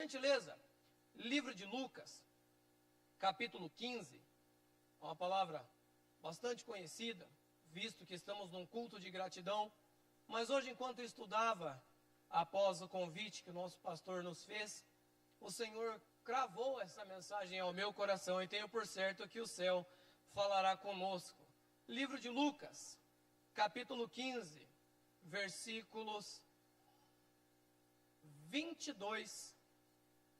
gentileza, livro de Lucas, capítulo 15, uma palavra bastante conhecida, visto que estamos num culto de gratidão, mas hoje, enquanto eu estudava, após o convite que o nosso pastor nos fez, o Senhor cravou essa mensagem ao meu coração e tenho por certo que o céu falará conosco. Livro de Lucas, capítulo 15, versículos 22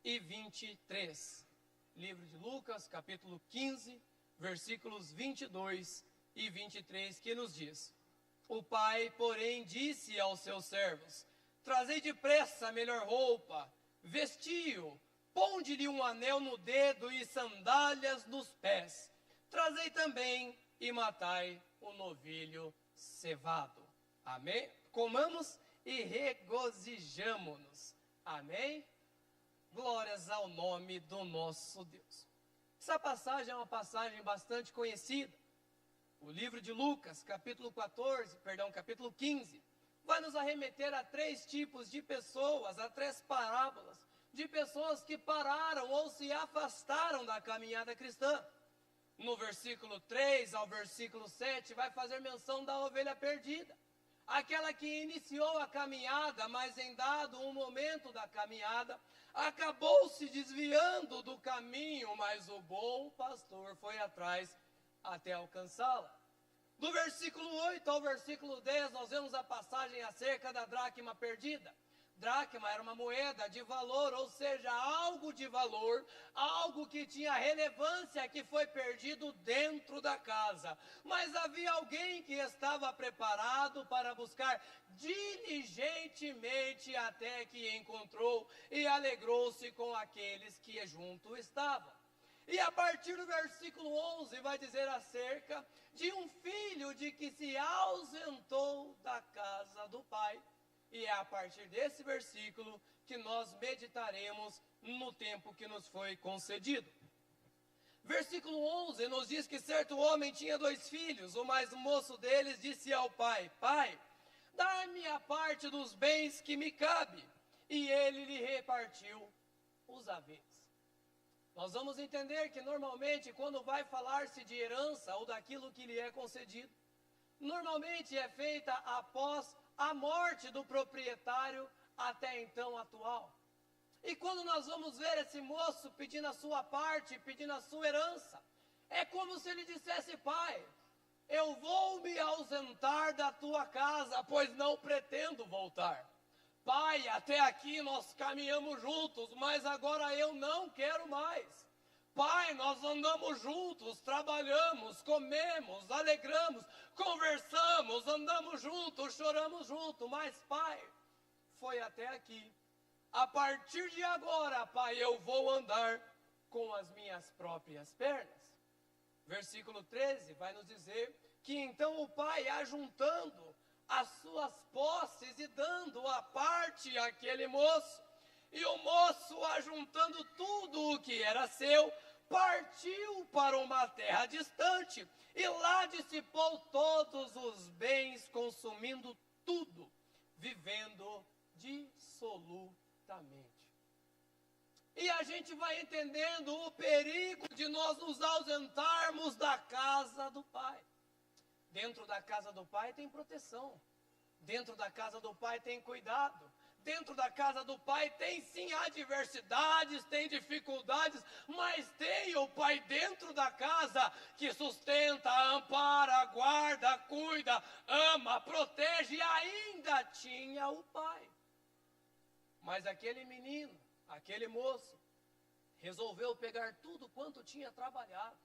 e 23. Livro de Lucas, capítulo 15, versículos 22 e 23, que nos diz: O pai, porém, disse aos seus servos: Trazei depressa a melhor roupa, vestiu, ponde-lhe um anel no dedo e sandálias nos pés. Trazei também e matai o novilho cevado. Amém? Comamos e regozijamo-nos. Amém? Glórias ao nome do nosso Deus. Essa passagem é uma passagem bastante conhecida. O livro de Lucas, capítulo 15, vai nos arremeter a 3 tipos de pessoas, a 3 parábolas, de pessoas que pararam ou se afastaram da caminhada cristã. No versículo 3 ao versículo 7, vai fazer menção da ovelha perdida. Aquela que iniciou a caminhada, mas em dado um momento da caminhada, acabou se desviando do caminho, mas o bom pastor foi atrás até alcançá-la. Do versículo 8 ao versículo 10, nós vemos a passagem acerca da dracma perdida. Dracma era uma moeda de valor, ou seja, algo de valor, algo que tinha relevância, que foi perdido dentro da casa. Mas havia alguém que estava preparado para buscar diligentemente até que encontrou e alegrou-se com aqueles que junto estavam. E a partir do versículo 11 vai dizer acerca de um filho de que se ausentou da casa do pai. E é a partir desse versículo que nós meditaremos no tempo que nos foi concedido. Versículo 11 nos diz que certo homem tinha 2 filhos. O mais moço deles disse ao pai: Pai, dá-me a parte dos bens que me cabe. E ele lhe repartiu os haveres. Nós vamos entender que normalmente quando vai falar-se de herança ou daquilo que lhe é concedido, normalmente é feita após a morte do proprietário até então atual. E quando nós vamos ver esse moço pedindo a sua parte, pedindo a sua herança, é como se ele dissesse: Pai, eu vou me ausentar da tua casa, pois não pretendo voltar. Pai, até aqui nós caminhamos juntos, mas agora eu não quero mais. Pai, nós andamos juntos, trabalhamos, comemos, alegramos, conversamos, andamos juntos, choramos juntos, mas Pai, foi até aqui. A partir de agora, Pai, eu vou andar com as minhas próprias pernas. Versículo 13 vai nos dizer que então o pai, ajuntando as suas posses e dando a parte àquele moço, e o moço, ajuntando tudo o que era seu, partiu para uma terra distante, e lá dissipou todos os bens, consumindo tudo, vivendo dissolutamente. E a gente vai entendendo o perigo de nós nos ausentarmos da casa do Pai. Dentro da casa do Pai tem proteção. Dentro da casa do Pai tem cuidado. Dentro da casa do Pai tem sim adversidades, tem dificuldades, mas tem o Pai dentro da casa que sustenta, ampara, guarda, cuida, ama, protege, e ainda tinha o Pai. Mas aquele menino, aquele moço, resolveu pegar tudo quanto tinha trabalhado.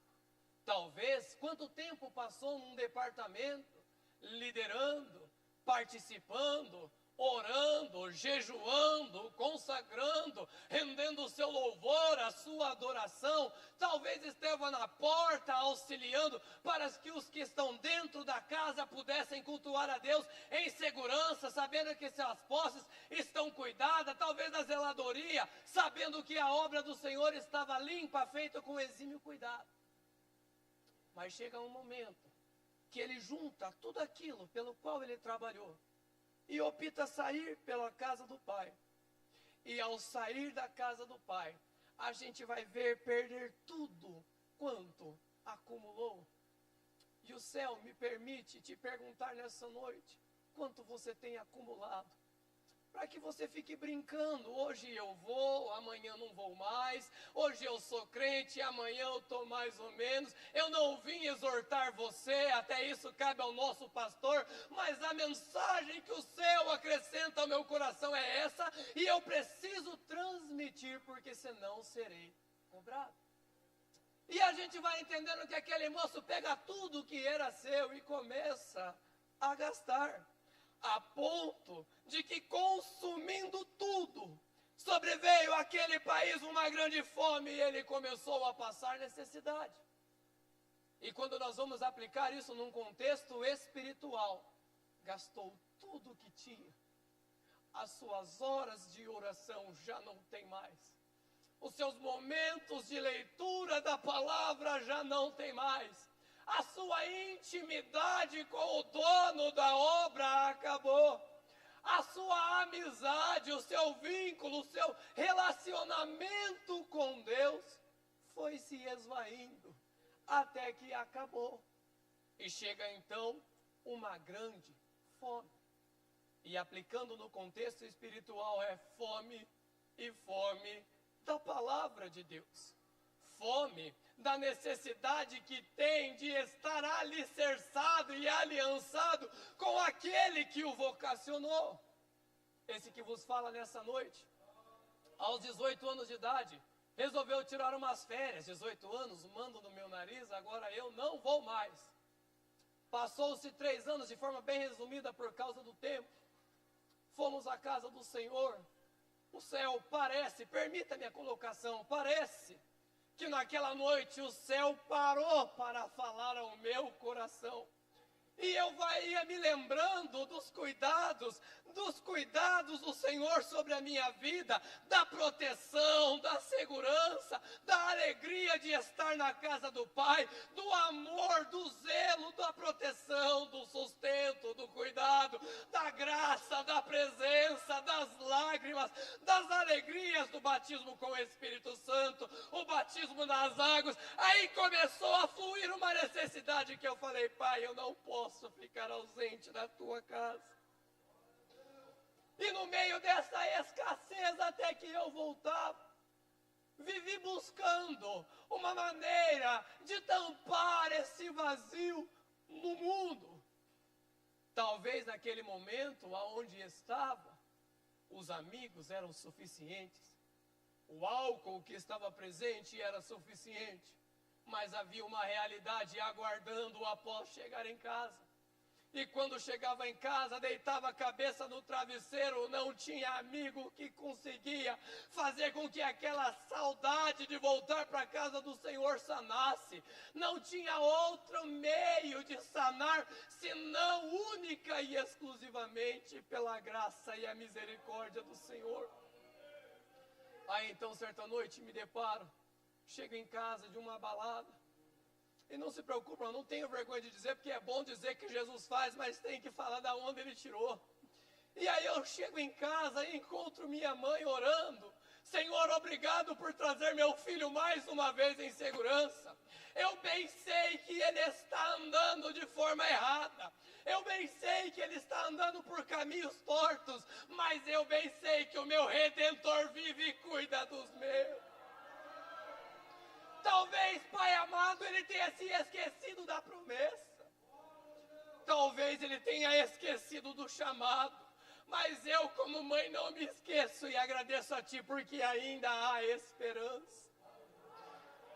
Talvez quanto tempo passou num departamento, liderando, participando, orando, jejuando, consagrando, rendendo o seu louvor, a sua adoração. Talvez estava na porta auxiliando para que os que estão dentro da casa pudessem cultuar a Deus em segurança, sabendo que suas posses estão cuidadas, talvez na zeladoria, sabendo que a obra do Senhor estava limpa, feita com exímio cuidado. Mas chega um momento que ele junta tudo aquilo pelo qual ele trabalhou e opta sair pela casa do pai. E ao sair da casa do Pai, a gente vai ver perder tudo quanto acumulou. E o céu me permite te perguntar nessa noite, quanto você tem acumulado? Para que você fique brincando, hoje eu vou, amanhã não vou mais, hoje eu sou crente, amanhã eu estou mais ou menos. Eu não vim exortar você, até isso cabe ao nosso pastor, mas a mensagem que o céu acrescenta ao meu coração é essa, e eu preciso transmitir, porque senão serei cobrado. E a gente vai entendendo que aquele moço pega tudo que era seu e começa a gastar, a ponto de que, consumindo tudo, sobreveio àquele país uma grande fome e ele começou a passar necessidade. E quando nós vamos aplicar isso num contexto espiritual, gastou tudo o que tinha. As suas horas de oração já não tem mais. Os seus momentos de leitura da palavra já não tem mais. A sua intimidade com o dono da obra acabou. A sua amizade, o seu vínculo, o seu relacionamento com Deus foi se esvaindo até que acabou. E chega então uma grande fome. E aplicando no contexto espiritual é fome, e fome da palavra de Deus. Fome da necessidade que tem de estar alicerçado e aliançado com aquele que o vocacionou. Esse que vos fala nessa noite, aos 18 anos de idade, resolveu tirar umas férias. 18 anos, mando no meu nariz, agora eu não vou mais. Passou-se 3 anos, de forma bem resumida por causa do tempo. Fomos à casa do Senhor. O céu parece, permita-me a colocação, parece que naquela noite o céu parou para falar ao meu coração. E eu ia me lembrando dos cuidados do Senhor sobre a minha vida, da proteção, da segurança, da alegria de estar na casa do Pai, do amor, do zelo, da proteção, do sustento, do cuidado, da graça, da presença, das lágrimas, das alegrias do batismo com o Espírito Santo, o batismo nas águas. Aí começou a fluir uma necessidade que eu falei: Pai, eu não posso ficar ausente da tua casa. E no meio dessa escassez, até que eu voltava, vivi buscando uma maneira de tampar esse vazio no mundo. Talvez naquele momento aonde estava, os amigos eram suficientes, o álcool que estava presente era suficiente, mas havia uma realidade aguardando após chegar em casa. E quando chegava em casa, deitava a cabeça no travesseiro, não tinha amigo que conseguia fazer com que aquela saudade de voltar para a casa do Senhor sanasse. Não tinha outro meio de sanar, senão única e exclusivamente pela graça e a misericórdia do Senhor. Aí então, certa noite, me deparo, chego em casa de uma balada. E não se preocupa, eu não tenho vergonha de dizer, porque é bom dizer que Jesus faz, mas tem que falar da onde ele tirou. E aí eu chego em casa e encontro minha mãe orando: Senhor, obrigado por trazer meu filho mais uma vez em segurança. Eu bem sei que ele está andando de forma errada. Eu bem sei que ele está andando por caminhos tortos, mas eu bem sei que o meu Redentor vive e cuida dos meus. Talvez, Pai amado, ele tenha se esquecido da promessa. Talvez ele tenha esquecido do chamado. Mas eu, como mãe, não me esqueço e agradeço a Ti, porque ainda há esperança.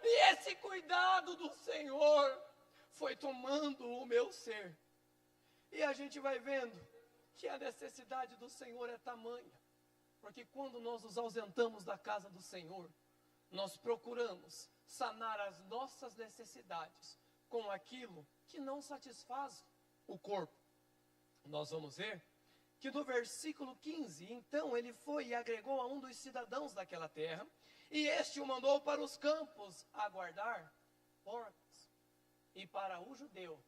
E esse cuidado do Senhor foi tomando o meu ser. E a gente vai vendo que a necessidade do Senhor é tamanha. Porque quando nós nos ausentamos da casa do Senhor, nós procuramos sanar as nossas necessidades com aquilo que não satisfaz o corpo. Nós vamos ver que no versículo 15, então ele foi e agregou a um dos cidadãos daquela terra, e este o mandou para os campos a guardar porcos. E para o judeu,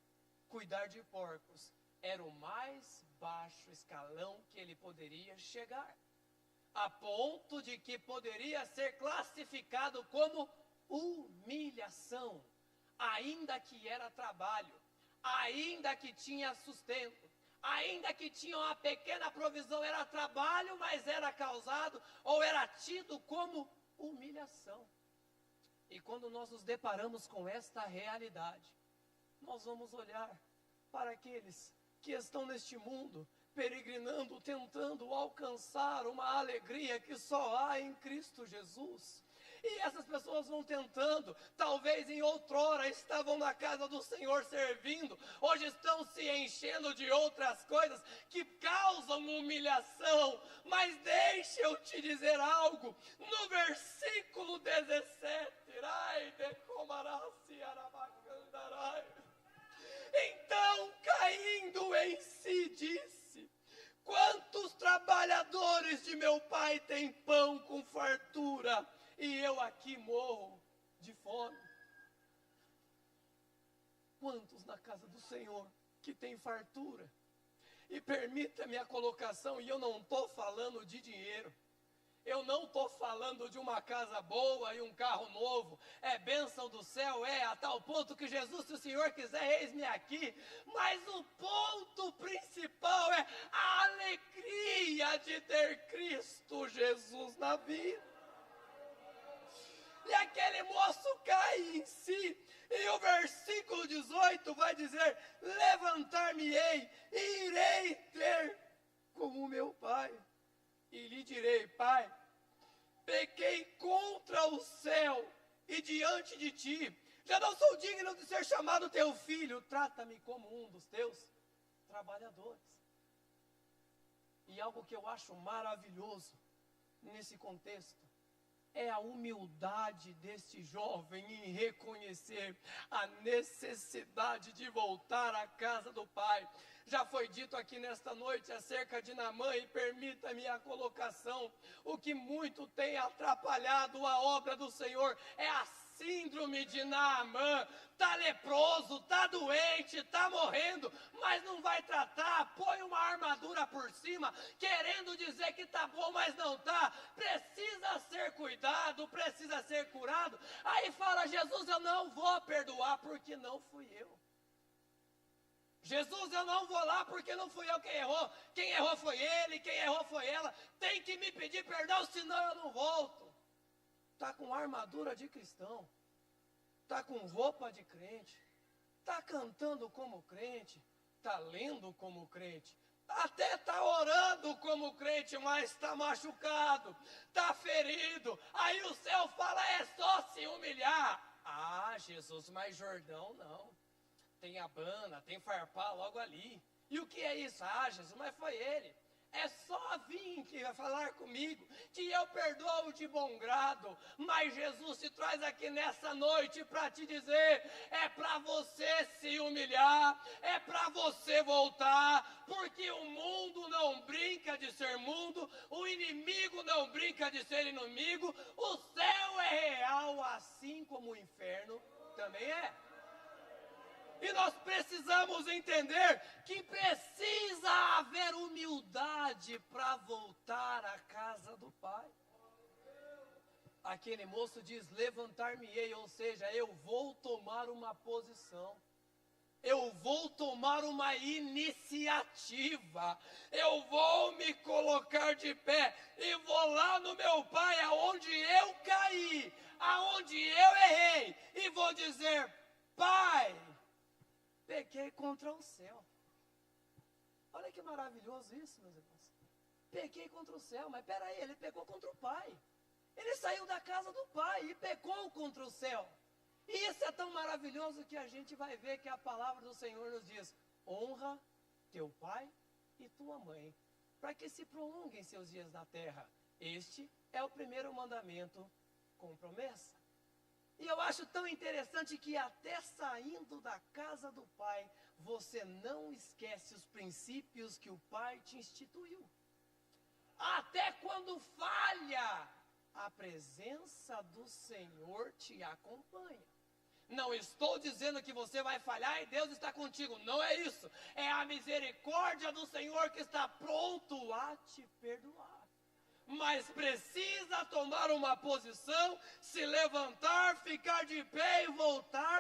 cuidar de porcos era o mais baixo escalão que ele poderia chegar. a ponto de que poderia ser classificado como humilhação, ainda que era trabalho, ainda que tinha sustento, ainda que tinha uma pequena provisão, era trabalho, mas era causado ou era tido como humilhação. E quando nós nos deparamos com esta realidade, nós vamos olhar para aqueles que estão neste mundo, peregrinando, tentando alcançar uma alegria que só há em Cristo Jesus. E essas pessoas vão tentando, talvez em outrora estavam na casa do Senhor servindo, hoje estão se enchendo de outras coisas que causam humilhação. Mas deixa eu te dizer algo, no versículo 17, então caindo em si disse: quantos trabalhadores de meu pai têm pão com fartura, e eu aqui morro de fome? Quantos na casa do Senhor que tem fartura? E permita-me a colocação, e eu não estou falando de dinheiro, eu não estou falando de uma casa boa e um carro novo, é bênção do céu, a tal ponto que Jesus, se o Senhor quiser, eis-me aqui. Mas o ponto principal é a alegria de ter Cristo Jesus na vida. E aquele moço cai em si, e o versículo 18 vai dizer: levantar-me-ei e irei ter como meu pai, e lhe direi: pai, pequei contra o céu e diante de ti, já não sou digno de ser chamado teu filho, trata-me como um dos teus trabalhadores. E algo que eu acho maravilhoso nesse contexto é a humildade deste jovem em reconhecer a necessidade de voltar à casa do pai. Já foi dito aqui nesta noite acerca de Naamã, e permita-me a colocação: o que muito tem atrapalhado a obra do Senhor é a síndrome de Naamã. Está leproso, está doente, está morrendo, mas não vai tratar, põe uma armadura por cima, querendo dizer que está bom, mas não está, precisa ser cuidado, precisa ser curado. Aí fala: Jesus, eu não vou perdoar porque não fui eu. Jesus, eu não vou lá porque não fui eu quem errou foi ele, quem errou foi ela, tem que me pedir perdão, senão eu não volto. Está com armadura de cristão, está com roupa de crente, está cantando como crente, está lendo como crente, até está orando como crente, mas está machucado, está ferido. Aí o céu fala: é só se humilhar. Ah, Jesus, mas Jordão não, tem Abana, tem Farpá logo ali. E o que é isso? Ah, Jesus, mas foi ele. É só vir que vai falar comigo, que eu perdoo de bom grado. Mas Jesus te traz aqui nessa noite para te dizer: é para você se humilhar, é para você voltar, porque o mundo não brinca de ser mundo, o inimigo não brinca de ser inimigo, o céu é real, assim como o inferno também é. E nós precisamos entender que precisa haver humildade para voltar à casa do Pai. Aquele moço diz: levantar-me-ei, ou seja, eu vou tomar uma posição. Eu vou tomar uma iniciativa, eu vou me colocar de pé e vou lá no meu pai, aonde eu caí, aonde eu errei, e vou dizer: pai, pequei contra o céu. Olha que maravilhoso isso, meus irmãos. Pequei contra o céu, mas peraí, ele pecou contra o pai. Ele saiu da casa do pai e pecou contra o céu. E isso é tão maravilhoso que a gente vai ver que a palavra do Senhor nos diz: honra teu pai e tua mãe, para que se prolonguem seus dias na terra. Este é o primeiro mandamento com promessa. E eu acho tão interessante que até saindo da casa do pai, você não esquece os princípios que o pai te instituiu. Até quando falha, a presença do Senhor te acompanha. Não estou dizendo que você vai falhar e Deus está contigo, não é isso. É a misericórdia do Senhor que está pronto a te perdoar. mas precisa tomar uma posição, se levantar, ficar de pé e voltar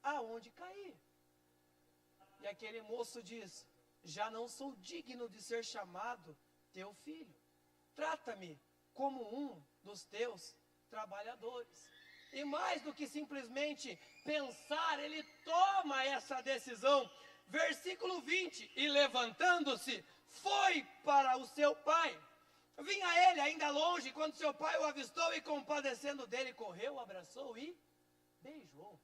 aonde cair. E aquele moço diz: já não sou digno de ser chamado teu filho. Trata-me como um dos teus trabalhadores. E mais do que simplesmente pensar, ele toma essa decisão. Versículo 20: e levantando-se, foi para o seu pai. Vinha ele ainda longe, quando seu pai o avistou e, compadecendo dele, correu, abraçou e beijou.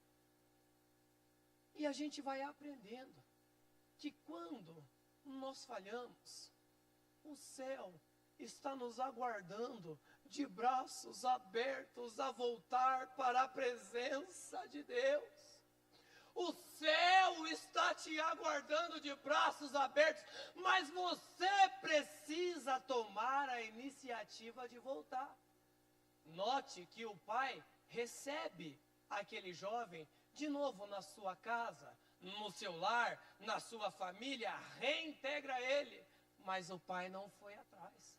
E a gente vai aprendendo que quando nós falhamos, o céu está nos aguardando de braços abertos a voltar para a presença de Deus. O céu está te aguardando de braços abertos, mas você precisa tomar a iniciativa de voltar. Note que o pai recebe aquele jovem de novo na sua casa, no seu lar, na sua família, reintegra ele, mas o pai não foi atrás.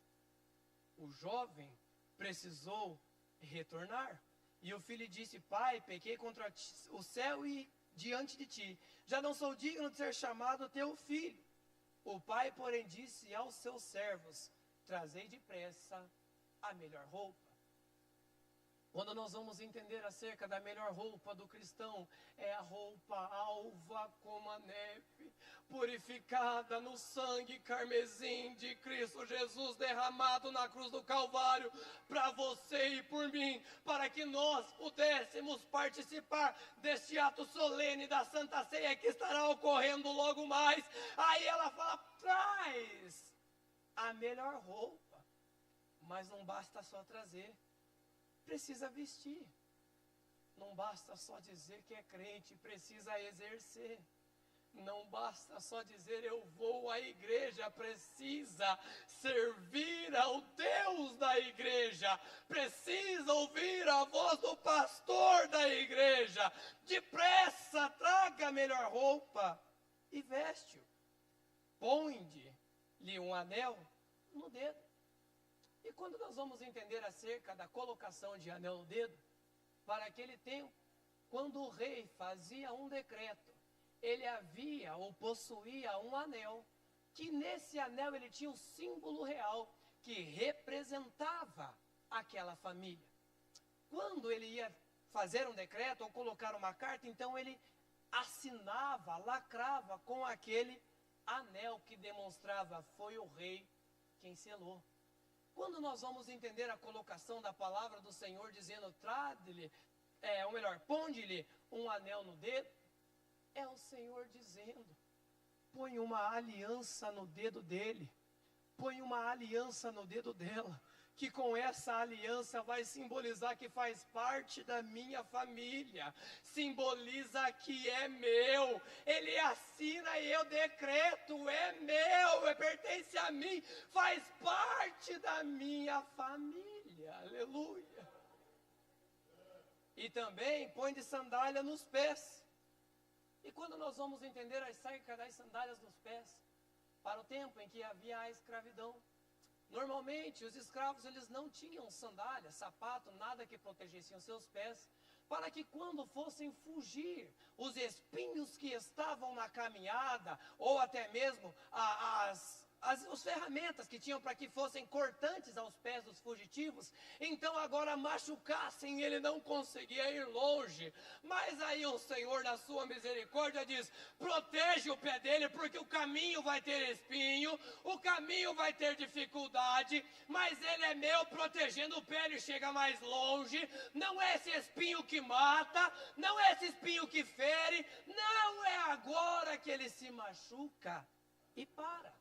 O jovem precisou retornar. E o filho disse: pai, pequei contra o céu e diante de ti, já não sou digno de ser chamado teu filho. O pai, porém, disse aos seus servos: trazei depressa a melhor roupa. Quando nós vamos entender acerca da melhor roupa do cristão, é a roupa alva como a neve, purificada no sangue carmesim de Cristo Jesus, derramado na cruz do Calvário, para você e por mim, para que nós pudéssemos participar deste ato solene da Santa Ceia que estará ocorrendo logo mais. Aí ela fala: traz a melhor roupa, mas não basta só trazer. Precisa vestir. Não basta só dizer que é crente, precisa exercer. Não basta só dizer eu vou à igreja, precisa servir ao Deus da igreja, precisa ouvir a voz do pastor da igreja. Depressa, traga a melhor roupa e veste-o. Põe-lhe um anel no dedo. E quando nós vamos entender acerca da colocação de anel no dedo, para aquele tempo, quando o rei fazia um decreto, ele havia ou possuía um anel, que nesse anel ele tinha um símbolo real, que representava aquela família. Quando ele ia fazer um decreto ou colocar uma carta, então ele assinava, lacrava com aquele anel que demonstrava: foi o rei quem selou. Quando nós vamos entender a colocação da palavra do Senhor dizendo trade-lhe, ou melhor, ponde-lhe um anel no dedo, é o Senhor dizendo: põe uma aliança no dedo dele, põe uma aliança no dedo dela, que com essa aliança vai simbolizar que faz parte da minha família, simboliza que é meu, ele assina e eu decreto, é meu, pertence a mim, faz parte da minha família, aleluia. E também põe de sandália nos pés. E quando nós vamos entender acerca das sandálias nos pés, para o tempo em que havia a escravidão, normalmente os escravos eles não tinham sandália, sapato, nada que protegessem os seus pés, para que quando fossem fugir os espinhos que estavam na caminhada, ou até mesmo as ferramentas que tinham para que fossem cortantes aos pés dos fugitivos, então agora machucassem, ele não conseguia ir longe. Mas aí o Senhor, na sua misericórdia, diz: protege o pé dele, porque o caminho vai ter espinho, o caminho vai ter dificuldade, mas ele é meu, protegendo o pé ele chega mais longe. Não é esse espinho que mata, não é esse espinho que fere, não é agora que ele se machuca e para.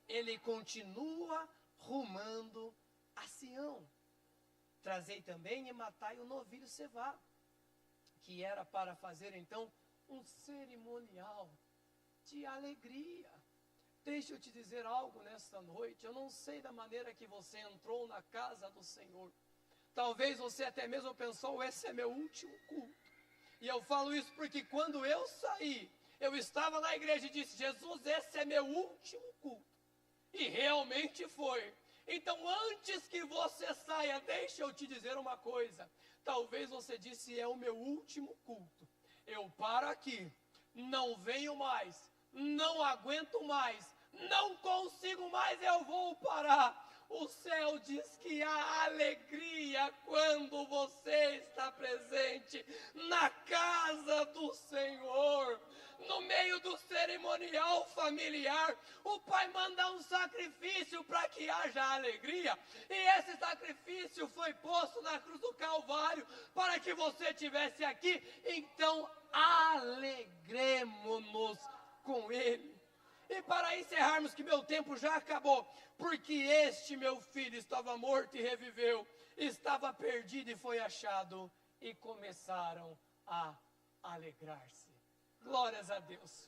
Ele continua rumando a Sião. Trazei também e matai o novilho cevado, que era para fazer então um cerimonial de alegria. Deixa eu te dizer algo nesta noite. Eu não sei da maneira que você entrou na casa do Senhor. Talvez você até mesmo pensou: esse é meu último culto. E eu falo isso porque quando eu saí, eu estava na igreja e disse: Jesus, esse é meu último culto. E realmente foi. Então, antes que você saia, deixa eu te dizer uma coisa. Talvez você disse, é o meu último culto. Eu paro aqui, não venho mais, não aguento mais, não consigo mais, eu vou parar. O céu diz que há alegria quando você está presente na casa do Senhor. No meio do cerimonial familiar, o pai manda um sacrifício para que haja alegria. E esse sacrifício foi posto na cruz do Calvário para que você estivesse aqui. Então, alegremo-nos com ele. E para encerrarmos, que meu tempo já acabou, porque este meu filho estava morto e reviveu, estava perdido e foi achado, e começaram a alegrar-se. Glórias a Deus.